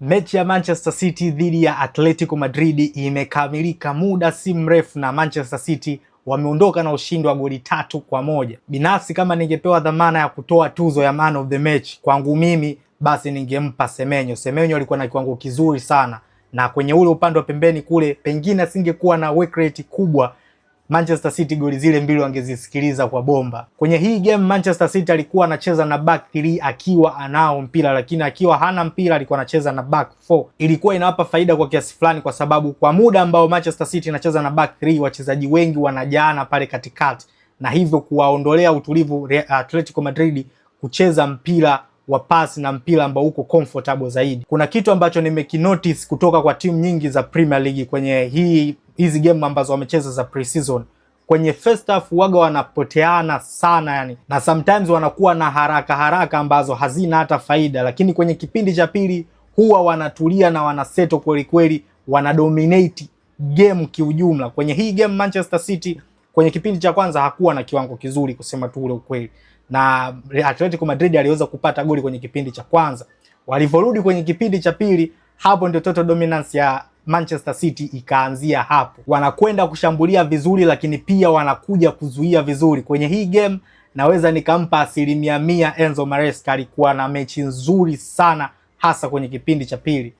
Mechi ya Manchester City dhidi ya Atletico Madrid imekamilika muda si mrefu na Manchester City wameondoka na ushindi wa goli 3-1. Binafsi kama ningepewa dhamana ya kutoa tuzo ya man of the match, kwangu mimi basi ningempa Semenyo. Semenyo alikuwa na kiwango kizuri sana, na kwenye ule upande wa pembeni kule pengine asingekuwa na work rate kubwa, Manchester City goli zile mbili wangezisikiliza kwa bomba. Kwenye hii game Manchester City alikuwa anacheza na back 3 akiwa anao mpira, lakini akiwa hana mpira alikuwa anacheza na back 4. Ilikuwa inawapa faida kwa kiasi fulani, kwa sababu kwa muda ambao Manchester City anacheza na back 3 wachezaji wengi wanajaana pale katikati, na hivyo kuwaondolea utulivu Atletico Madrid kucheza mpira wa pasi na mpira ambao uko comfortable zaidi. Kuna kitu ambacho nimekinotice kutoka kwa timu nyingi za Premier League kwenye hizi game ambazo wamecheza za pre-season. Kwenye first half waga wanapoteana sana yani, na sometimes wanakuwa na haraka ambazo hazina hata faida, lakini kwenye kipindi cha pili huwa wanatulia na wanaseto kweli kweli, wanadominate game kiujumla. Kwenye hii game Manchester City kwenye kipindi cha kwanza hakuwa na kiwango kizuri kusema tu ule ukweli, na Atletico Madrid aliweza kupata goli kwenye kipindi cha kwanza. Walivyorudi kwenye kipindi cha pili, hapo ndio total dominance ya Manchester City ikaanzia hapo. Wanakwenda kushambulia vizuri, lakini pia wanakuja kuzuia vizuri. Kwenye hii game naweza nikampa 100% Enzo Maresca. Alikuwa na mechi nzuri sana, hasa kwenye kipindi cha pili.